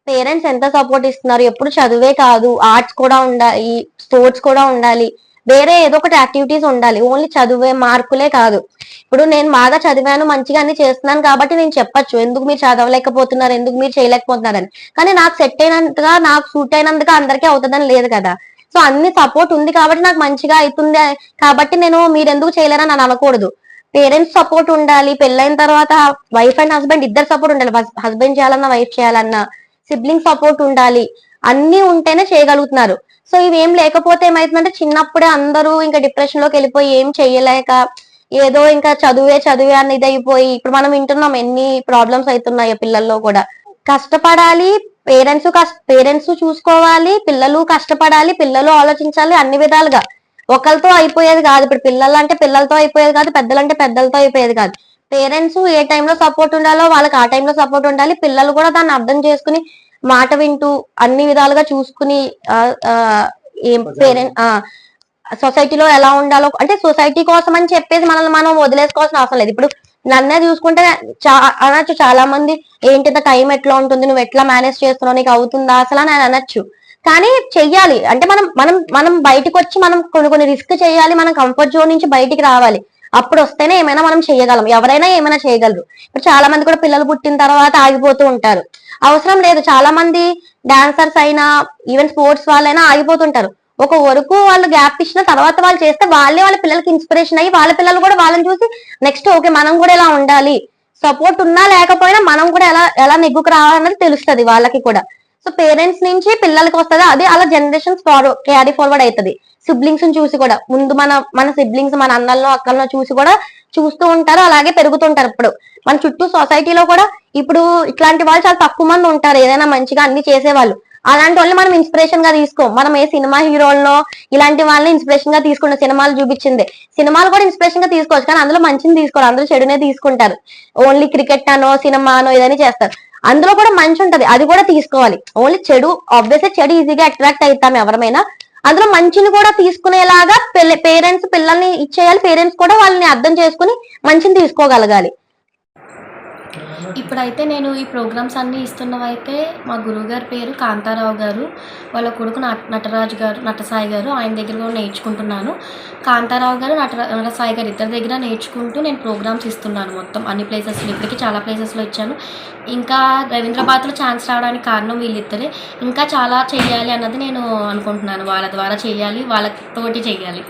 పేరెంట్స్ ఎంత సపోర్ట్ ఇస్తున్నారు, ఎప్పుడు చదువే కాదు ఆర్ట్స్ కూడా ఉండాలి, స్పోర్ట్స్ కూడా ఉండాలి, వేరే ఏదో ఒకటి యాక్టివిటీస్ ఉండాలి, ఓన్లీ చదువే మార్కులే కాదు. ఇప్పుడు నేను బాగా చదివాను మంచిగా అన్ని చేస్తున్నాను కాబట్టి నేను చెప్పొచ్చు ఎందుకు మీరు చదవలేకపోతున్నారు, ఎందుకు మీరు చేయలేకపోతున్నారని. కానీ నాకు సెట్ అయినంతగా నాకు సూట్ అయినందుగా అందరికీ అవుతుందని లేదు కదా. సో అన్ని సపోర్ట్ ఉంది కాబట్టి నాకు మంచిగా అవుతుంది కాబట్టి మీరు ఎందుకు చేయలేరని నన్ను అనకూడదు. పేరెంట్స్ సపోర్ట్ ఉండాలి, పెళ్ళైన తర్వాత వైఫ్ అండ్ హస్బెండ్ ఇద్దరు సపోర్ట్ ఉండాలి. హస్బెండ్ చేయాలన్నా వైఫ్ చేయాలన్నా సిబ్లింగ్ సపోర్ట్ ఉండాలి. అన్ని ఉంటేనే చేయగలుగుతున్నారు. సో ఇవేం లేకపోతే ఏమైతుందంటే చిన్నప్పుడే అందరూ ఇంకా డిప్రెషన్ లోకి వెళ్ళిపోయి ఏం చెయ్యలేక ఏదో ఇంకా చదువే అని ఇదైపోయి ఇప్పుడు మనం వింటున్నాం ఎన్ని ప్రాబ్లమ్స్ అవుతున్నాయో పిల్లల్లో కూడా. కష్టపడాలి, పేరెంట్స్ చూసుకోవాలి, పిల్లలు కష్టపడాలి, పిల్లలు ఆలోచించాలి అన్ని విధాలుగా. ఒకరితో అయిపోయేది కాదు. ఇప్పుడు పిల్లలు అంటే పిల్లలతో అయిపోయేది కాదు, పెద్దలంటే పెద్దలతో అయిపోయేది కాదు. పేరెంట్స్ ఏ టైంలో సపోర్ట్ ఉండాలో వాళ్ళకి ఆ టైంలో సపోర్ట్ ఉండాలి. పిల్లలు కూడా దాన్ని అర్థం చేసుకుని మాట వింటూ అన్ని విధాలుగా చూసుకుని ఏం పేరెంట్ సొసైటీలో ఎలా ఉండాలో, అంటే సొసైటీ కోసం అని చెప్పేసి మనల్ని మనం వదిలేసుకోవాల్సిన అవసరం లేదు. ఇప్పుడు నన్నే చూసుకుంటే అనొచ్చు చాలా మంది, ఏంటి టైం ఎట్లా ఉంటుంది, నువ్వు ఎట్లా మేనేజ్ చేస్తున్నావు, నీకు అవుతుందా అసలు అని అనొచ్చు. కానీ చెయ్యాలి అంటే మనం మనం మనం బయటకు వచ్చి మనం కొన్ని రిస్క్ చేయాలి, మనం కంఫర్ట్ జోన్ నుంచి బయటికి రావాలి. అప్పుడు వస్తేనే ఏమైనా మనం చేయగలం. ఎవరైనా ఏమైనా చేయగలరు. ఇప్పుడు చాలా మంది కూడా పిల్లలు పుట్టిన తర్వాత ఆగిపోతూ ఉంటారు. అవసరం లేదు. చాలా మంది డాన్సర్స్ అయినా ఈవెన్ స్పోర్ట్స్ వాళ్ళైనా ఆగిపోతుంటారు. ఒక వరకు వాళ్ళు గ్యాప్ ఇచ్చిన తర్వాత వాళ్ళు చేస్తే వాళ్ళే వాళ్ళ పిల్లలకి ఇన్స్పిరేషన్ అయ్యి వాళ్ళ పిల్లలు కూడా వాళ్ళని చూసి నెక్స్ట్ ఓకే మనం కూడా ఇలా ఉండాలి, సపోర్ట్ ఉన్నా లేకపోయినా మనం కూడా ఎలా ఎలా నెగ్గుకు రావాలన్నది తెలుస్తుంది వాళ్ళకి కూడా. సో పేరెంట్స్ నుంచి పిల్లలకి వస్తుంది, అదే అలా జనరేషన్స్ క్యారీ ఫార్వర్డ్ అవుతుంది. సిబ్లింగ్స్ చూసి కూడా ముందు మన సిబ్లింగ్స్ మన అన్నల్లో అక్కల్లో చూసి కూడా చూస్తూ ఉంటారు, అలాగే పెరుగుతుంటారు. ఇప్పుడు మన చుట్టూ సొసైటీలో కూడా ఇప్పుడు ఇట్లాంటి వాళ్ళు చాలా తక్కువ మంది ఉంటారు, ఏదైనా మంచిగా అన్ని చేసేవాళ్ళు. అలాంటి వాళ్ళని మనం ఇన్స్పిరేషన్ గా తీసుకోం. మనం ఏ సినిమా హీరోల్లో ఇలాంటి వాళ్ళని ఇన్స్పిరేషన్ గా తీసుకుంటాం. సినిమాలు చూపించింది, సినిమాలు కూడా ఇన్స్పిరేషన్ గా తీసుకోవచ్చు, కానీ అందులో మంచిని తీసుకోవాలి, అందులో చెడునే తీసుకుంటారు. ఓన్లీ క్రికెట్ అనో సినిమా అనో ఏదని చేస్తారు. అందులో కూడా మంచి ఉంటది, అది కూడా తీసుకోవాలి. ఓన్లీ చెడు ఆబ్వియస్లీ చెడు ఈజీగా అట్రాక్ట్ అవుతాం ఎవరమైనా. అందులో మంచిని కూడా తీసుకునేలాగా పేరెంట్స్ పిల్లల్ని ఇచ్చేయాలి. పేరెంట్స్ కూడా వాళ్ళని అర్థం చేసుకుని మంచిని తీసుకోగలగాలి. ఇప్పుడైతే నేను ఈ ప్రోగ్రామ్స్ అన్నీ ఇస్తున్నవైతే మా గురువుగారి పేరు కాంతారావు గారు, వాళ్ళ కొడుకు నటసాయి గారు, ఆయన దగ్గర కూడా నేర్చుకుంటున్నాను. కాంతారావు గారు నటసాయి గారు ఇద్దరి దగ్గర నేర్చుకుంటూ నేను ప్రోగ్రామ్స్ ఇస్తున్నాను మొత్తం అన్ని ప్లేసెస్లో. ఇప్పటికీ చాలా ప్లేసెస్లో ఇచ్చాను. ఇంకా రవీంద్రబాద్లో ఛాన్స్ రావడానికి కారణం వీళ్ళిద్దరే. ఇంకా చాలా చెయ్యాలి అన్నది నేను అనుకుంటున్నాను. వాళ్ళ ద్వారా చెయ్యాలి, వాళ్ళతోటి చెయ్యాలి.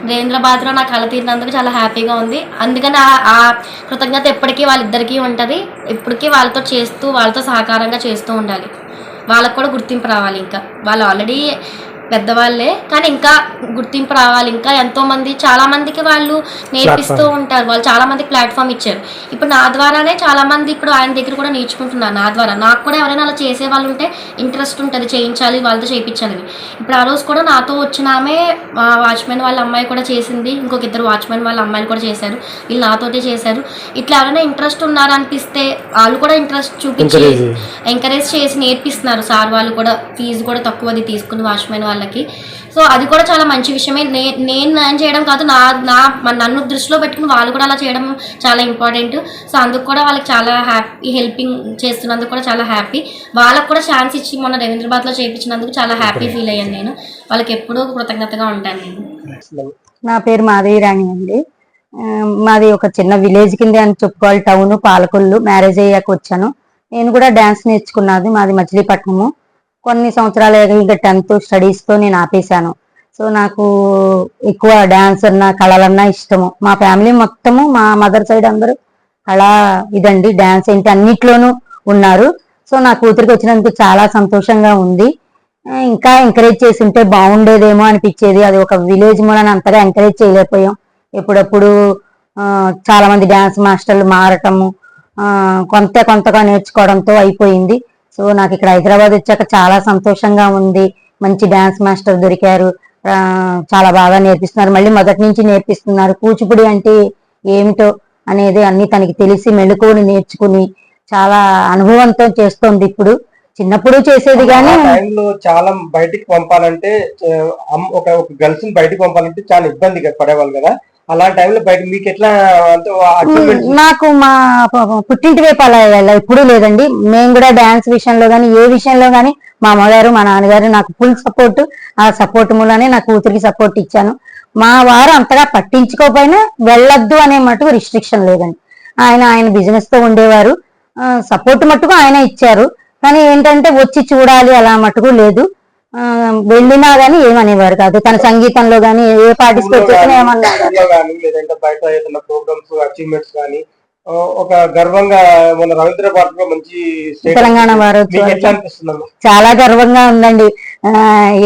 రవీంద్రబాద్లో నా కళ తీరినందుకు చాలా హ్యాపీగా ఉంది. అందుకని ఆ కృతజ్ఞత ఎప్పటికీ వాళ్ళిద్దరికీ ఉంటుంది. ఇప్పటికీ వాళ్ళతో వాళ్ళతో సహకారంగా చేస్తూ ఉండాలి. వాళ్ళకు కూడా గుర్తింపు రావాలి. ఇంకా వాళ్ళు ఆల్రెడీ పెద్దవాళ్ళే, కానీ ఇంకా గుర్తింపు రావాలి. ఇంకా ఎంతోమంది చాలామందికి వాళ్ళు నేర్పిస్తూ ఉంటారు. వాళ్ళు చాలామందికి ప్లాట్ఫామ్ ఇచ్చారు. ఇప్పుడు నా ద్వారానే చాలామంది ఇప్పుడు ఆయన దగ్గర కూడా నేర్చుకుంటున్నారు. నా ద్వారా నాకు కూడా ఎవరైనా అలా చేసే వాళ్ళు ఉంటే ఇంట్రెస్ట్ ఉంటుంది, చేయించాలి, వాళ్ళతో చేయించాలని. ఇప్పుడు ఆ రోజు కూడా నాతో వచ్చిన ఆమె వాచ్మెన్ వాళ్ళ అమ్మాయి కూడా చేసింది, ఇంకొక ఇద్దరు వాచ్మెన్ వాళ్ళ అమ్మాయిలు కూడా చేశారు, వీళ్ళు నాతోటే చేశారు. ఇట్లా ఎవరైనా ఇంట్రెస్ట్ ఉన్నారనిపిస్తే వాళ్ళు కూడా ఇంట్రెస్ట్ చూపించి ఎంకరేజ్ చేసి నేర్పిస్తున్నారు. సార్ వాళ్ళు కూడా ఫీజు కూడా తక్కువది తీసుకుని వాచ్మెన్ వాళ్ళకి. సో అది కూడా చాలా మంచి విషయమే. నేను చేయడం కాదు, నన్ను దృష్టిలో పెట్టుకుని వాళ్ళు కూడా అలా చేయడం చాలా ఇంపార్టెంట్. సో అందుకు కూడా వాళ్ళకి చాలా హ్యాపీ, హెల్పింగ్ చేస్తున్నందుకు కూడా చాలా హ్యాపీ. వాళ్ళకు కూడా ఛాన్స్ ఇచ్చి మొన్న రవీంద్రబాద్లో చేయించినందుకు చాలా హ్యాపీ ఫీల్ అయ్యాను. నేను వాళ్ళకి ఎప్పుడూ కృతజ్ఞతగా ఉంటాను. నేను నా పేరు మాధవీరాణి అండి. మాది ఒక చిన్న విలేజ్ కింద అని చెప్పుకోవాలి, టౌన్ పాలకొల్లు. మ్యారేజ్ అయ్యాక వచ్చాను. నేను కూడా డ్యాన్స్ నేర్చుకున్నది మాది మచిలీపట్నము. కొన్ని సంవత్సరాలు ఇంకా 10th స్టడీస్తో నేను ఆపేశాను. సో నాకు ఎక్కువ డ్యాన్స్ అన్నా కళలన్నా ఇష్టము. మా ఫ్యామిలీ మొత్తము మా మదర్ సైడ్ అందరూ కళా ఇదండి, డ్యాన్స్ ఏంటి అన్నిట్లోనూ ఉన్నారు. సో నా కూతురికి వచ్చినందుకు చాలా సంతోషంగా ఉంది. ఇంకా ఎంకరేజ్ చేసి ఉంటే బాగుండేదేమో అనిపించేది. అది ఒక విలేజ్ మూలని అంతగా ఎంకరేజ్ చేయలేకపోయాం. ఎప్పుడప్పుడు చాలా మంది డ్యాన్స్ మాస్టర్లు మారటము, కొంతగా నేర్చుకోవడంతో అయిపోయింది. సో నాకు ఇక్కడ హైదరాబాద్ వచ్చాక చాలా సంతోషంగా ఉంది. మంచి డ్యాన్స్ మాస్టర్ దొరికారు, చాలా బాగా నేర్పిస్తున్నారు, మళ్ళీ మొదటి నుంచి నేర్పిస్తున్నారు. కూచిపూడి అంటే ఏమిటో అనేది అన్ని తనకి తెలిసి మెళకువలు నేర్చుకుని చాలా అనుభవంతో చేస్తోంది. ఇప్పుడు చిన్నప్పుడు చేసేది కానీ చాలా బయటికి పంపాలంటే ఒక గర్ల్స్ బయటికి పంపాలంటే చాలా ఇబ్బంది పడేవాళ్ళు కదా. అలాంటి టైంలో బయట మీకు ఎట్లా? నాకు మా పుట్టింటి వైపు అలా ఎప్పుడూ లేదండి. మేము కూడా డాన్స్ విషయంలో కానీ ఏ విషయంలో కానీ మా అమ్మగారు మా నాన్నగారు నాకు ఫుల్ సపోర్ట్. ఆ సపోర్ట్ మూలనే నా కూతురికి సపోర్ట్ ఇచ్చాను. మా వారు అంతగా పట్టించుకోకపోయినా వెళ్ళొద్దు అనే మటుకు రిస్ట్రిక్షన్ లేదండి. ఆయన బిజినెస్ తో ఉండేవారు, సపోర్ట్ మట్టుకు ఆయన ఇచ్చారు. కానీ ఏంటంటే వచ్చి చూడాలి అలా మటుకు లేదు. వెళ్ళినా గానీ ఏమనేవారు కాదు. తన సంగీతంలో గానీ ఏ పార్టిసిపేట్ చేసినా ఏమన్నారు. బయట ఏదైనా ప్రోగ్రామ్స్ అచీవ్మెంట్స్ కానీ ఒక గర్వంగా మన రవీంద్రబాద్ లో మంచి తెలంగాణ వారోత్సవం చాలా గర్వంగా ఉందండి.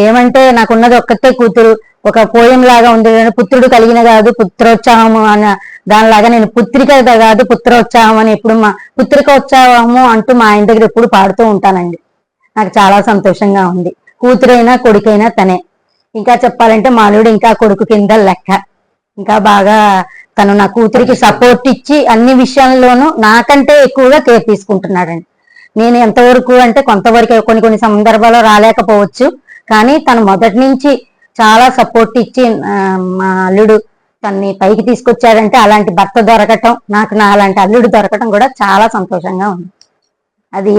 ఏమంటే నాకున్నది ఒక్కతే కూతురు. ఒక పోయం లాగా ఉంది, పుత్రుడు కలిగిన కాదు పుత్రోత్సాహం అన్న దానిలాగా నేను పుత్రిక కాదు పుత్రోత్సాహం అని ఎప్పుడు మా పుత్రికోత్సాహము అంటూ మా ఆయన దగ్గర ఎప్పుడు పాడుతూ ఉంటానండి. నాకు చాలా సంతోషంగా ఉంది. కూతురైనా కొడుకైనా తనే. ఇంకా చెప్పాలంటే మాలుడు ఇంకా కొడుకు కింద లెక్క. ఇంకా బాగా తను నా కూతురికి సపోర్ట్ ఇచ్చి అన్ని విషయాల్లోనూ నాకంటే ఎక్కువగా కేర్ తీసుకుంటున్నాడండి. నేను ఎంతవరకు అంటే కొంతవరకు కొన్ని సందర్భాల్లో రాలేకపోవచ్చు, కానీ తను మొదటి నుంచి చాలా సపోర్ట్ ఇచ్చి మా అల్లుడు తన్ని పైకి తీసుకొచ్చాడంటే అలాంటి భర్త దొరకటం, నాకు నా అలాంటి అల్లుడు దొరకటం కూడా చాలా సంతోషంగా ఉంది. అది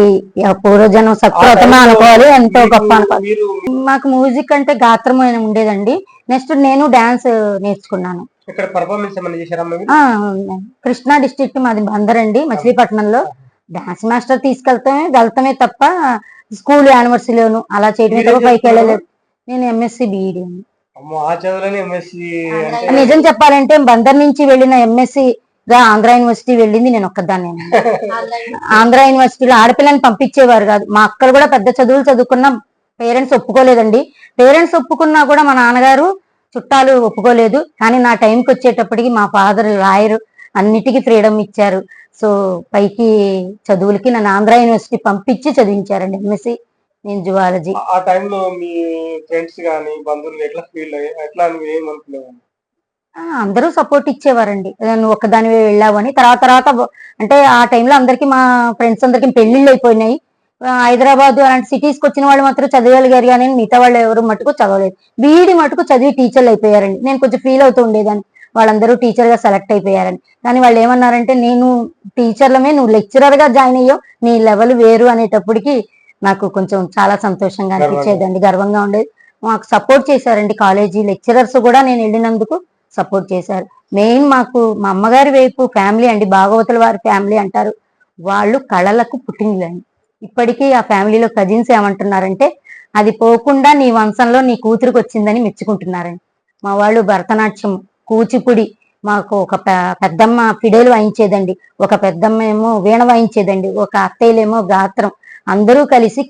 పూర్వజనం సత్ప్రతమ అనుకోవాలి, ఎంతో గొప్ప అనుకోవాలి. మాకు మ్యూజిక్ అంటే గాత్రం ఉండేదండి. నెక్స్ట్ నేను డాన్స్ నేర్చుకున్నాను. ఇక్కడ పర్ఫార్మెన్స్ ఏమైనా చేశారా? కృష్ణా డిస్ట్రిక్ట్ మాది బందరండి, మచిలీపట్నంలో. డాన్స్ మాస్టర్ వెళ్తామే తప్ప స్కూల్ యానివర్సరీలోను అలా చేయడమే తప్ప పైకి వెళ్ళలేదు. నేను ఎంఎస్సి బిఈడి అండి. నిజం చెప్పాలంటే బందర్ నుంచి వెళ్ళిన ఎంఎస్సి గా ఆంధ్ర యూనివర్సిటీ వెళ్ళింది నేను ఒక్కదాన్ని. ఆంధ్ర యూనివర్సిటీలో ఆడపిల్లని పంపించేవారు కాదు. మా అక్కలు కూడా పెద్ద చదువులు చదువుకున్న పేరెంట్స్ ఒప్పుకోలేదండి. పేరెంట్స్ ఒప్పుకున్నా కూడా మా నాన్నగారు చుట్టాలు ఒప్పుకోలేదు. కానీ నా టైంకి వచ్చేటప్పటికి మా ఫాదర్ లాయర్, అన్నిటికీ ఫ్రీడమ్ ఇచ్చారు. సో పైకి చదువులకి నన్ను ఆంధ్ర యూనివర్సిటీ పంపించి చదివించారండి ఎంఎస్సి. నేను జువాలజీ. ఆ టైంలో మీ ఫ్రెండ్స్ గానీ బంధువులు ఎట్లా ఫీల్ అయ్యి ఎట్లా ఏమనుకునేవారు? అందరూ సపోర్ట్ ఇచ్చేవారండి. నువ్వు ఒక్కదానివే వెళ్ళావని. తర్వాత అంటే ఆ టైంలో అందరికి మా ఫ్రెండ్స్ అందరికి పెళ్లిళ్ళు అయిపోయినాయి. హైదరాబాద్ అలాంటి సిటీస్కి వచ్చిన వాళ్ళు మాత్రం చదివేయగలిగారు, కానీ మిగతా వాళ్ళు ఎవరు మటుకు చదవలేదు. బీఈడి మటుకు చదివి టీచర్లు అయిపోయారండి. నేను కొంచెం ఫీల్ అవుతూ ఉండేదాన్ని, వాళ్ళందరూ టీచర్ గా సెలెక్ట్ అయిపోయారని. కానీ వాళ్ళు ఏమన్నారంటే, నేను టీచర్లమే, నువ్వు లెక్చరర్ గా జాయిన్ అయ్యావు, నీ లెవెల్ వేరు అనేటప్పటికి నాకు కొంచెం చాలా సంతోషంగా అనిపించేదండి, గర్వంగా ఉండేది. మాకు సపోర్ట్ చేశారండి కాలేజీ లెక్చరర్స్ కూడా. నేను వెళ్ళినందుకు సపోర్ట్ చేశారు. మెయిన్ మాకు మా అమ్మగారి వైపు ఫ్యామిలీ అండి, భాగవతుల వారి ఫ్యామిలీ అంటారు, వాళ్ళు కళలకు పుట్టినలండి. ఇప్పటికీ ఆ ఫ్యామిలీలో కజిన్స్ ఏమంటున్నారంటే, అది పోకుండా నీ వంశంలో నీ కూతురికి వచ్చిందని మెచ్చుకుంటున్నారండి. మా వాళ్ళు భరతనాట్యం, కూచిపూడి, మాకు ఒక పెద్దమ్మ ఫిడేలు వాయించేదండి, ఒక పెద్దమ్మ ఏమో వీణ వాయించేదండి, ఒక అత్తయ్యలేమో గాత్రం. అందరూ కలిసి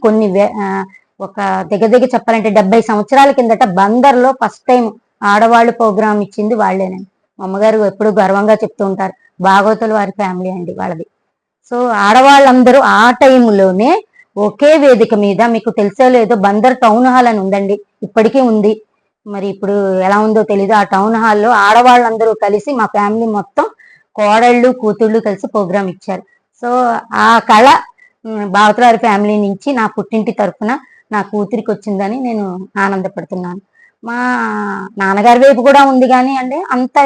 ఒక దగ్గర చెప్పాలంటే 70 సంవత్సరాల కిందట బందర్లో ఫస్ట్ టైం ఆడవాళ్ళు ప్రోగ్రామ్ ఇచ్చింది వాళ్ళేనండి. మా అమ్మగారు ఎప్పుడు గర్వంగా చెప్తూ ఉంటారు, భాగవతుల వారి ఫ్యామిలీ అండి వాళ్ళది. సో ఆడవాళ్ళందరూ ఆ టైంలోనే ఒకే వేదిక మీద, మీకు తెలుసో లేదో బందర్ టౌన్ హాల్ అని ఉందండి, ఇప్పటికీ ఉంది, మరి ఇప్పుడు ఎలా ఉందో తెలీదు. ఆ టౌన్ హాల్లో ఆడవాళ్ళందరూ కలిసి మా ఫ్యామిలీ మొత్తం కోడళ్ళు కూతుళ్ళు కలిసి ప్రోగ్రామ్ ఇచ్చారు. సో ఆ కళ భాగవతుల వారి ఫ్యామిలీ నుంచి నా పుట్టింటి తరఫున నా కూతురికి వచ్చిందని నేను ఆనందపడుతున్నాను. మా నాన్నగారి వైపు కూడా ఉంది కానీ అండి, అంత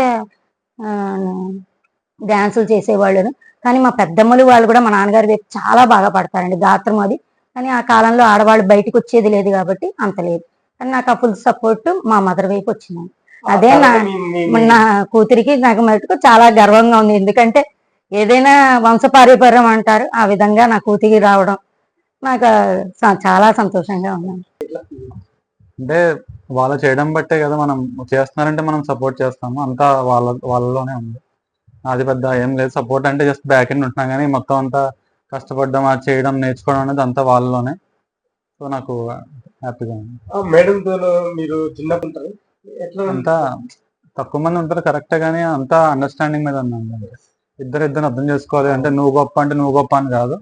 డ్యాన్సులు చేసేవాళ్ళను. కానీ మా పెద్దమ్మలు వాళ్ళు కూడా మా నాన్నగారి వైపు చాలా బాగా పడతారండి, గాత్రం అది. కానీ ఆ కాలంలో ఆడవాళ్ళు బయటకు వచ్చేది లేదు కాబట్టి అంత లేదు. కానీ నాకు ఆ ఫుల్ సపోర్ట్ మా మదర్ వైపు వచ్చింది. అదే నా కూతురికి నాకు మటుకు చాలా గర్వంగా ఉంది. ఎందుకంటే ఏదైనా వంశపారంపర్యం అంటారు, ఆ విధంగా నా కూతురికి రావడం నాకు చాలా సంతోషంగా ఉంది. అంటే వాళ్ళు చేయడం బట్టే కదా మనం చేస్తున్నారంటే మనం సపోర్ట్ చేస్తాము, అంతా వాళ్ళలోనే ఉంది. అది పెద్ద ఏం లేదు, సపోర్ట్ అంటే జస్ట్ బ్యాక్ ఎండ్ ఉంటున్నాం, కానీ మొత్తం అంతా కష్టపడడం, అది చేయడం, నేర్చుకోవడం అనేది అంతా వాళ్ళలోనే. సో నాకు హ్యాపీగా ఉంది. మేడంతో మీరు చిన్నప్పుడు అంతా తక్కువ మంది ఉంటారు కరెక్టే, కానీ అంతా అండర్స్టాండింగ్ మీద ఉన్నాను. ఇద్దరు అర్థం చేసుకోవాలి. అంటే నువ్వు గొప్ప అంటే నువ్వు గొప్ప అని కాదు,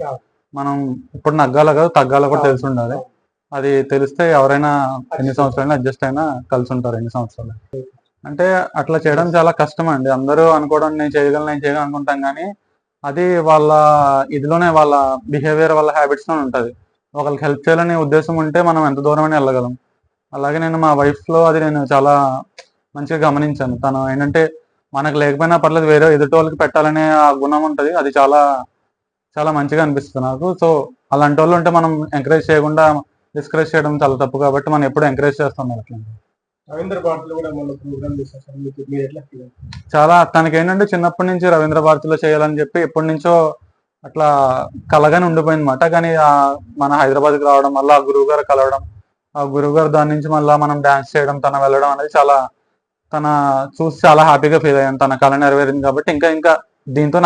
మనం ఇప్పుడు నగ్గాల కాదు తగ్గాల కూడా తెలిసి ఉండాలి. అది తెలిస్తే ఎవరైనా ఎన్ని సంవత్సరాలు అడ్జస్ట్ అయినా కలిసి ఉంటారు ఎన్ని సంవత్సరాలు. అంటే అట్లా చేయడం చాలా కష్టం అండి. అందరూ అనుకోవడం నేను చేయగలను అనుకుంటాం, కానీ అది వాళ్ళ ఇదిలోనే, వాళ్ళ బిహేవియర్, వాళ్ళ హ్యాబిట్స్ లోనే ఉంటుంది. ఒకరికి హెల్ప్ చేయాలనే ఉద్దేశం ఉంటే మనం ఎంత దూరమైనా వెళ్ళగలం. అలాగే నేను మా వైఫ్లో అది నేను చాలా మంచిగా గమనించాను. తను ఏంటంటే మనకు లేకపోయినా పర్లేదు, వేరే ఎదుటి వాళ్ళకి పెట్టాలనే ఆ గుణం ఉంటుంది. అది చాలా చాలా మంచిగా అనిపిస్తుంది నాకు. సో అలాంటి వాళ్ళు ఉంటే మనం ఎంకరేజ్ చేయకుండా డిస్కరేజ్ చేయడం చాలా తప్పు, కాబట్టి మనం ఎప్పుడు ఎంకరేజ్ చేస్తాం. అట్లా చాలా తనకి ఏంటంటే చిన్నప్పటి నుంచి రవీంద్ర భారతిలో చేయాలని చెప్పి ఎప్పటి నుంచో అట్లా కలగానే ఉండిపోయింది అనమాట. కానీ మన హైదరాబాద్కి రావడం వల్ల ఆ గురువు గారు కలవడం, ఆ గురువు గారు దాని నుంచి మళ్ళీ మనం డాన్స్ చేయడం, తన వెళ్ళడం అనేది చాలా, తన చూసి చాలా హ్యాపీగా ఫీల్ అయ్యాను. తన కళ నెరవేరింది కాబట్టి ఇంకా దీంతో